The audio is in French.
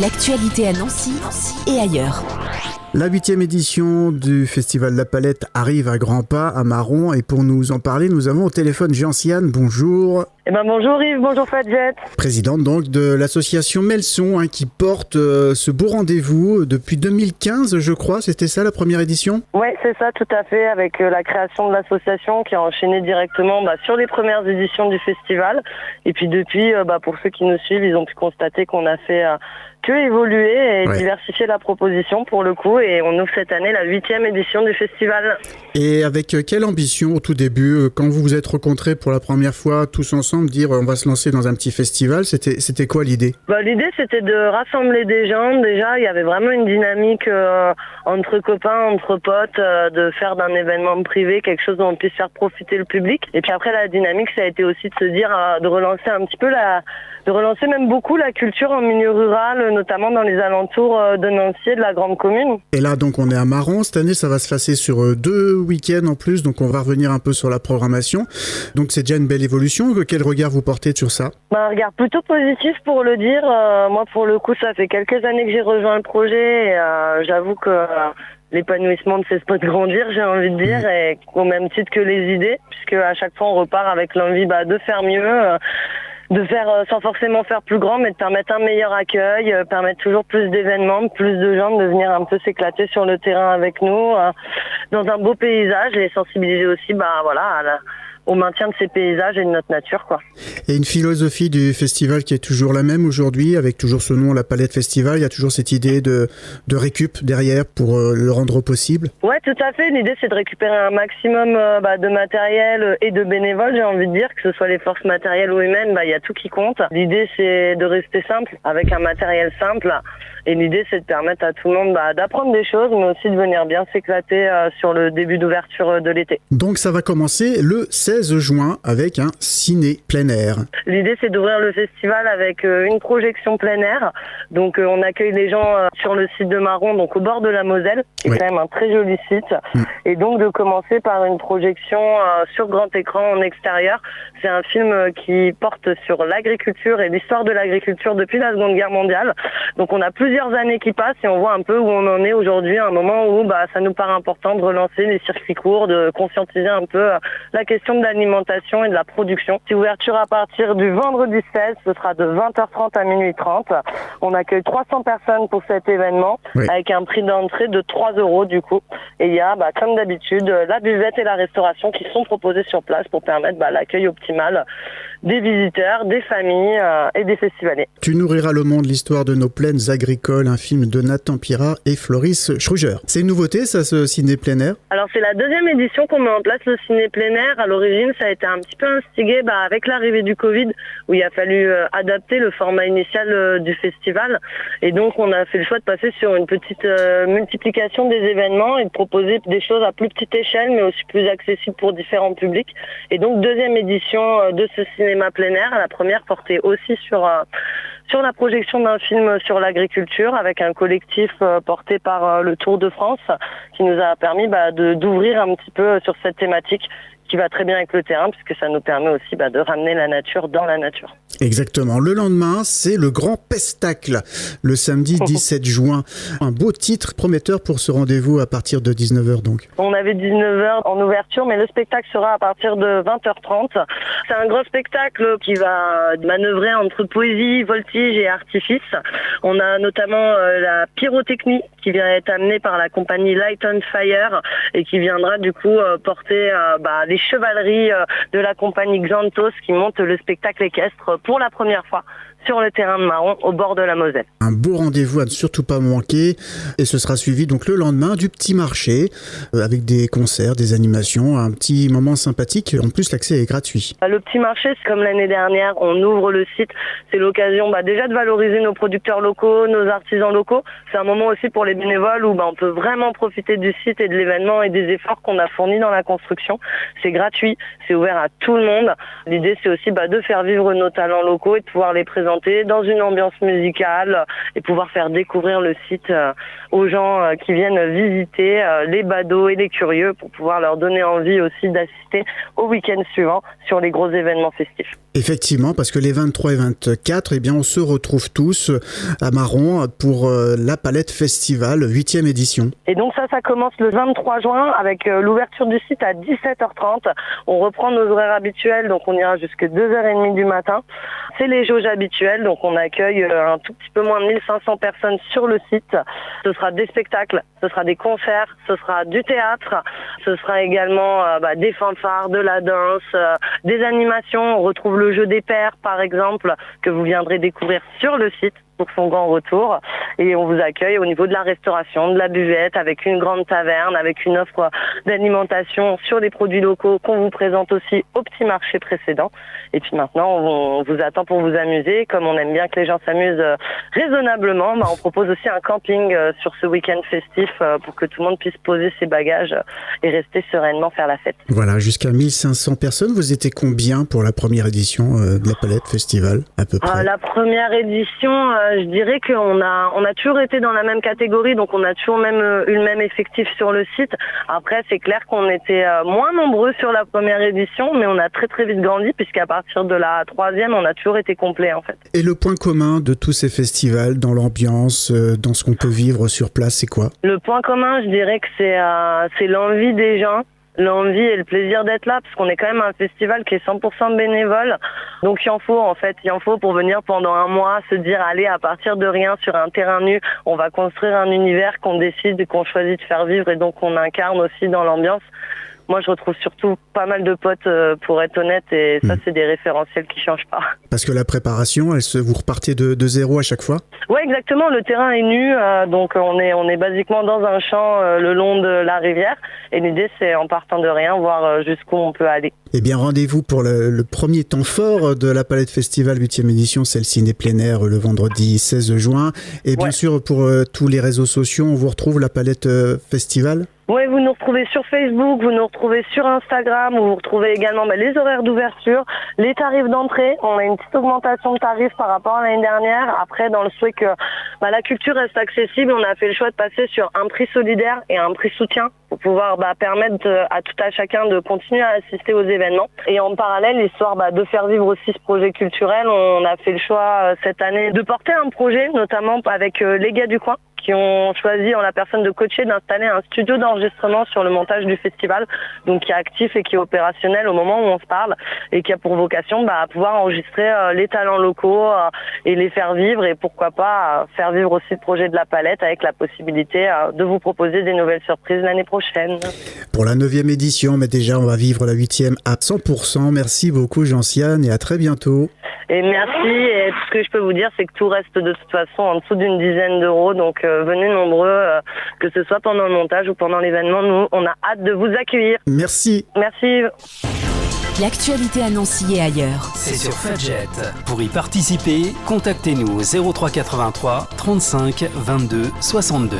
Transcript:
L'actualité à Nancy et ailleurs. La 8e édition du Festival La Palette arrive à grands pas à Maron et pour nous en parler, nous avons au téléphone Gentiane. Bonjour. Bonjour Yves, bonjour Fadjet. Présidente donc de l'association Melson qui porte ce beau rendez-vous depuis 2015, je crois. C'était ça la première édition ? Oui, c'est ça, tout à fait, avec la création de l'association qui a enchaîné directement sur les premières éditions du festival. Et puis depuis, pour ceux qui nous suivent, ils ont pu constater qu'on a fait que évoluer et diversifier la proposition pour le coup. Et on ouvre cette année la 8e édition du festival. Et avec quelle ambition au tout début, quand vous vous êtes rencontrés pour la première fois tous ensemble, dire on va se lancer dans un petit festival, c'était quoi l'idée ? L'idée c'était de rassembler des gens. Déjà, il y avait vraiment une dynamique entre copains, entre potes, de faire d'un événement privé quelque chose dont on puisse faire profiter le public. Et puis après, la dynamique, ça a été aussi de se dire, de relancer un petit peu de relancer même beaucoup la culture en milieu rural, notamment dans les alentours de Nancy et de la grande commune. Et là, donc, on est à Maron. Cette année, ça va se passer sur 2 week-ends en plus, donc on va revenir un peu sur la programmation. Donc c'est déjà une belle évolution. Quel regard vous portez sur ça ? Un regard plutôt positif pour le dire. Moi, pour le coup, ça fait quelques années que j'ai rejoint le projet et j'avoue que l'épanouissement ne cesse pas de grandir, j'ai envie de dire, et au même titre que les idées, puisque à chaque fois, on repart avec l'envie de faire mieux, de faire sans forcément faire plus grand, mais de permettre un meilleur accueil, permettre toujours plus d'événements, plus de gens de venir un peu s'éclater sur le terrain avec nous, dans un beau paysage, et sensibiliser aussi au maintien de ces paysages et de notre nature, quoi. Il y a une philosophie du festival qui est toujours la même aujourd'hui, avec toujours ce nom, la Palette Festival. Il y a toujours cette idée de récup derrière pour le rendre possible. Ouais, tout à fait. L'idée, c'est de récupérer un maximum de matériel et de bénévoles, j'ai envie de dire, que ce soit les forces matérielles ou humaines, il y a tout qui compte. L'idée, c'est de rester simple, avec un matériel simple. Et l'idée, c'est de permettre à tout le monde d'apprendre des choses, mais aussi de venir bien s'éclater sur le début d'ouverture de l'été. Donc ça va commencer le 16 juin avec un ciné plein air. L'idée, c'est d'ouvrir le festival avec une projection plein air. Donc on accueille les gens sur le site de Maron, donc au bord de la Moselle, qui est quand même un très joli site. Et donc de commencer par une projection sur grand écran en extérieur. C'est un film qui porte sur l'agriculture et l'histoire de l'agriculture depuis la Seconde Guerre mondiale. Donc on a plusieurs années qui passent et on voit un peu où on en est aujourd'hui, à un moment où ça nous paraît important de relancer les circuits courts, de conscientiser un peu la question de l'alimentation et de la production. C'est ouverture à partir du vendredi 16, ce sera de 20h30 à minuit 30. On accueille 300 personnes pour cet événement, avec un prix d'entrée de 3 € du coup. Et il y a, comme d'habitude, la buvette et la restauration qui sont proposées sur place pour permettre l'accueil optimal des visiteurs, des familles et des festivaliers. Tu nourriras le monde, l'histoire de nos plaines agricoles, un film de Nathan Pirat et Floris Schruger. C'est une nouveauté, ça, ce ciné plein air ? Alors, c'est la 2e édition qu'on met en place, le ciné plein air. À l'origine, ça a été un petit peu instigé avec l'arrivée du Covid, où il a fallu adapter le format initial du festival. Et donc, on a fait le choix de passer sur une petite multiplication des événements et de proposer des choses à plus petite échelle, mais aussi plus accessibles pour différents publics. Et donc, 2e édition de ce cinéma plein air. La première portait aussi sur la projection d'un film sur l'agriculture avec un collectif porté par le Tour de France qui nous a permis d'ouvrir un petit peu sur cette thématique qui va très bien avec le terrain puisque ça nous permet aussi de ramener la nature dans la nature. Exactement. Le lendemain, c'est le grand pestacle, le samedi 17 juin. Un beau titre prometteur pour ce rendez-vous à partir de 19h donc. On avait 19h en ouverture, mais le spectacle sera à partir de 20h30. C'est un grand spectacle qui va manœuvrer entre poésie, voltige et artifice. On a notamment la pyrotechnie qui vient être amenée par la compagnie Light on Fire et qui viendra du coup porter les chevaleries de la compagnie Xanthos qui monte le spectacle équestre pour la première fois sur le terrain de Maron, au bord de la Moselle. Un beau rendez-vous à ne surtout pas manquer. Et ce sera suivi donc le lendemain du petit marché, avec des concerts, des animations, un petit moment sympathique. En plus, l'accès est gratuit. Le petit marché, c'est comme l'année dernière, on ouvre le site. C'est l'occasion déjà de valoriser nos producteurs locaux, nos artisans locaux. C'est un moment aussi pour les bénévoles où on peut vraiment profiter du site et de l'événement et des efforts qu'on a fournis dans la construction. C'est gratuit, c'est ouvert à tout le monde. L'idée, c'est aussi de faire vivre nos talents locaux et de pouvoir les présenter dans une ambiance musicale et pouvoir faire découvrir le site aux gens qui viennent visiter, les badauds et les curieux pour pouvoir leur donner envie aussi d'assister au week-end suivant sur les gros événements festifs. Effectivement, parce que les 23 et 24, eh bien, on se retrouve tous à Maron pour la Palette Festival, 8e édition. Et donc ça commence le 23 juin avec l'ouverture du site à 17h30. On reprend nos horaires habituels, donc on ira jusqu'à 2h30 du matin. C'est les jauges habituelles, donc on accueille un tout petit peu moins de 1500 personnes sur le site. Ce sera des spectacles, ce sera des concerts, ce sera du théâtre, ce sera également des fanfares, de la danse, des animations. On retrouve le jeu des paires, par exemple, que vous viendrez découvrir sur le site pour son grand retour. Et on vous accueille au niveau de la restauration, de la buvette, avec une grande taverne, avec une offre d'alimentation sur les produits locaux qu'on vous présente aussi au petit marché précédent. Et puis maintenant, on vous attend pour vous amuser. Comme on aime bien que les gens s'amusent raisonnablement, on propose aussi un camping sur ce week-end festif pour que tout le monde puisse poser ses bagages et rester sereinement faire la fête. Voilà, jusqu'à 1500 personnes. Vous étiez combien pour la première édition de la Palette Festival, à peu près? La première édition, je dirais qu'on a toujours été dans la même catégorie, donc on a toujours eu le même effectif sur le site. Après, c'est clair qu'on était moins nombreux sur la première édition, mais on a très très vite grandi, puisqu'à partir de la 3e, on a toujours été complet en fait. Et le point commun de tous ces festivals, dans l'ambiance, dans ce qu'on peut vivre sur place, c'est quoi? Le point commun, je dirais que c'est l'envie des gens. L'envie et le plaisir d'être là, parce qu'on est quand même un festival qui est 100% bénévole. Donc il en faut pour venir pendant un mois, se dire allez, à partir de rien, sur un terrain nu, on va construire un univers qu'on décide et qu'on choisit de faire vivre et donc on incarne aussi dans l'ambiance. Moi, je retrouve surtout pas mal de potes, pour être honnête, et ça, c'est des référentiels qui changent pas. Parce que la préparation, vous repartez de zéro à chaque fois? Ouais, exactement. Le terrain est nu, donc on est basiquement dans un champ le long de la rivière, et l'idée, c'est en partant de rien, voir jusqu'où on peut aller. Eh bien, rendez-vous pour le premier temps fort de la Palette Festival 8e édition, c'est le ciné plein air le vendredi 16 juin. Et bien sûr, pour tous les réseaux sociaux, on vous retrouve la Palette Festival? Oui, vous nous retrouvez sur Facebook, vous nous retrouvez sur Instagram, vous retrouvez également les horaires d'ouverture, les tarifs d'entrée. On a une petite augmentation de tarifs par rapport à l'année dernière. Après, dans le souhait que la culture reste accessible, on a fait le choix de passer sur un prix solidaire et un prix soutien pour pouvoir permettre à tout à chacun de continuer à assister aux événements. Et en parallèle, histoire de faire vivre aussi ce projet culturel, on a fait le choix cette année de porter un projet, notamment avec les gars du coin, qui ont choisi en la personne de coacher d'installer un studio d'enregistrement sur le montage du festival, donc qui est actif et qui est opérationnel au moment où on se parle et qui a pour vocation à pouvoir enregistrer les talents locaux et les faire vivre et pourquoi pas faire vivre aussi le projet de la Palette avec la possibilité de vous proposer des nouvelles surprises l'année prochaine. Pour la 9e édition, mais déjà on va vivre la 8e à 100%. Merci beaucoup Gentiane et à très bientôt. Et merci, et tout ce que je peux vous dire, c'est que tout reste de toute façon en dessous d'une dizaine d'euros, donc venez nombreux, que ce soit pendant le montage ou pendant l'événement, nous on a hâte de vous accueillir. Merci. Merci. L'actualité à Nancy et ailleurs. C'est sur Fudget. Pour y participer, contactez-nous au 03 83 35 22 62.